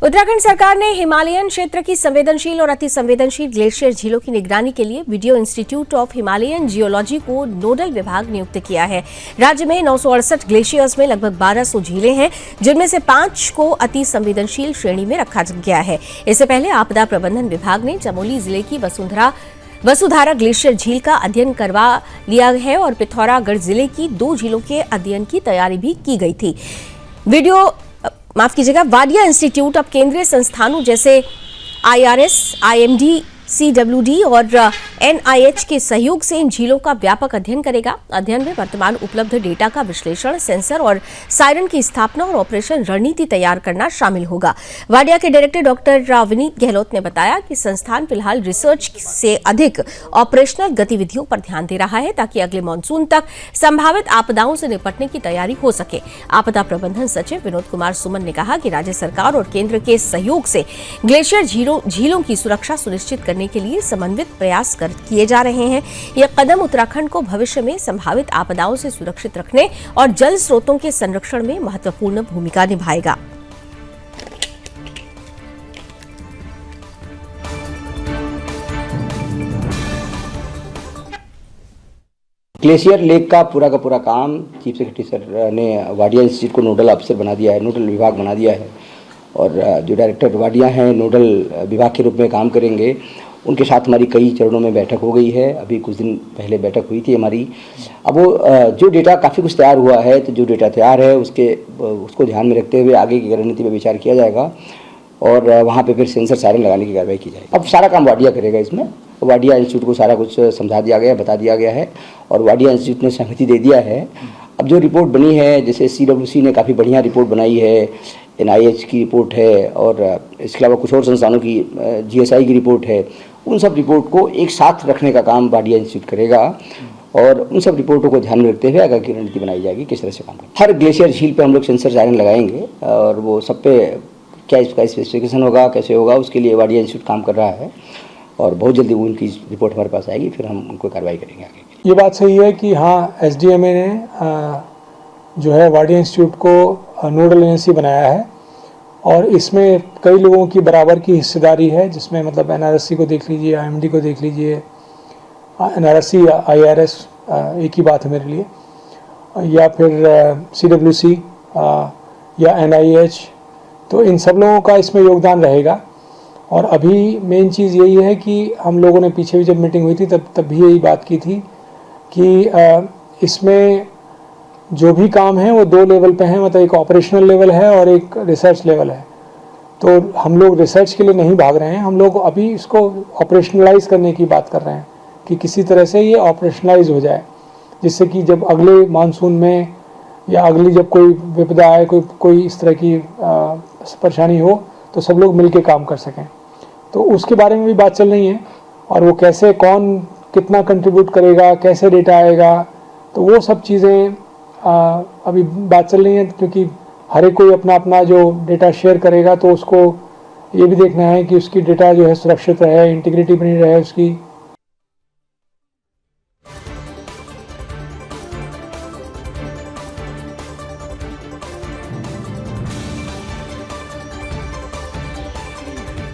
उत्तराखंड सरकार ने हिमालयन क्षेत्र की संवेदनशील और अति संवेदनशील ग्लेशियर झीलों की निगरानी के लिए video institute of Himalayan geology को नोडल विभाग नियुक्त किया है। राज्य में 968 ग्लेशियर्स में लगभग 1200 झीलें हैं, जिनमें से 5 को अति संवेदनशील श्रेणी में रखा गया है। इससे पहले आपदा प्रबंधन विभाग ने चमोली जिले की वसुधारा ग्लेशियर झील का अध्ययन करवा लिया है और पिथौरागढ़ जिले की 2 झीलों के अध्ययन की तैयारी भी की गई थी। वाडिया इंस्टीट्यूट अब केंद्रीय संस्थानों जैसे IRS, IMD, CWD और NIH के सहयोग से इन झीलों का व्यापक अध्ययन करेगा। अध्ययन में वर्तमान उपलब्ध डेटा का विश्लेषण, सेंसर और सायरन की स्थापना और ऑपरेशन रणनीति तैयार करना शामिल होगा। वाडिया के डायरेक्टर डॉक्टर विनीत गहलोत ने बताया कि संस्थान फिलहाल रिसर्च से अधिक ऑपरेशनल गतिविधियों पर ध्यान दे रहा है, ताकि अगले मानसून तक संभावित आपदाओं से निपटने की तैयारी हो सके। आपदा प्रबंधन सचिव विनोद कुमार सुमन ने कहा कि राज्य सरकार और केंद्र के सहयोग से ग्लेशियर झीलों की सुरक्षा सुनिश्चित करने के लिए समन्वित प्रयास किए जा रहे हैं। यह कदम उत्तराखंड को भविष्य में संभावित आपदाओं से सुरक्षित रखने और जल स्रोतों के संरक्षण में महत्वपूर्ण भूमिका निभाएगा। ग्लेशियर लेक का पूरा काम चीफ सेक्रेटरी सर ने वाडिया इंस्टीट्यूट को नोडल अफसर बना दिया है, नोडल विभाग बना दिया है और जो डायरेक्टर वाडिया हैं नोडल विभाग के रूप में काम करेंगे। उनके साथ हमारी कई चरणों में बैठक हो गई है। अभी कुछ दिन पहले बैठक हुई थी हमारी। अब वो जो डेटा काफ़ी कुछ तैयार हुआ है, तो जो डेटा तैयार है उसको ध्यान में रखते हुए आगे की रणनीति पर विचार किया जाएगा और वहाँ पे फिर सेंसर सायरन लगाने की कार्रवाई की जाएगी। अब सारा काम वाडिया करेगा। इसमें वाडिया इंस्टीट्यूट को सारा कुछ समझा दिया गया, बता दिया गया है और वाडिया इंस्टीट्यूट ने सहमति दे दिया है। अब जो रिपोर्ट बनी है, जैसे CWC ने काफ़ी बढ़िया रिपोर्ट बनाई है, NIH की रिपोर्ट है और इसके अलावा कुछ और संस्थानों की GSI की रिपोर्ट है, उन सब रिपोर्ट को एक साथ रखने का काम वाडिया इंस्टीट्यूट करेगा और उन सब रिपोर्टों को ध्यान में रखते हुए आगे की रणनीति बनाई जाएगी किस तरह से काम करें। हर ग्लेशियर झील पे हम लोग सेंसर सायरन लगाएंगे और वो सब पे क्या इसका स्पेसिफिकेशन होगा, कैसे होगा, उसके लिए वाडिया इंस्टीट्यूट काम कर रहा है और बहुत जल्दी वो उनकी रिपोर्ट हमारे पास आएगी, फिर हम उनको कार्रवाई करेंगे आगे। ये बात सही है कि हाँ, SDMA ने जो है वाडिया इंस्टीट्यूट को नोडल एजेंसी बनाया है और इसमें कई लोगों की बराबर की हिस्सेदारी है, जिसमें मतलब NRSC को देख लीजिए, IMD को देख लीजिए, NRSC या IRS एक ही बात है मेरे लिए, या फिर CWC या NIH, तो इन सब लोगों का इसमें योगदान रहेगा। और अभी मेन चीज़ यही है कि हम लोगों ने पीछे भी जब मीटिंग हुई थी तब भी यही बात की थी कि इसमें जो भी काम है वो 2 लेवल पे है, मतलब एक ऑपरेशनल लेवल है और एक रिसर्च लेवल है। तो हम लोग रिसर्च के लिए नहीं भाग रहे हैं, हम लोग अभी इसको ऑपरेशनलाइज करने की बात कर रहे हैं कि किसी तरह से ये ऑपरेशनलाइज हो जाए, जिससे कि जब अगले मानसून में या अगली जब कोई विपदा आए, कोई इस तरह की परेशानी हो, तो सब लोग मिल के काम कर सकें। तो उसके बारे में भी बात चल रही है और वो कैसे, कौन कितना कंट्रीब्यूट करेगा, कैसे डेटा आएगा, तो वो सब चीज़ें अभी बात चल रही है, क्योंकि हर एक कोई अपना अपना जो डेटा शेयर करेगा तो उसको ये भी देखना है कि उसकी डेटा जो है सुरक्षित रहे, इंटीग्रिटी बनी रहे उसकी।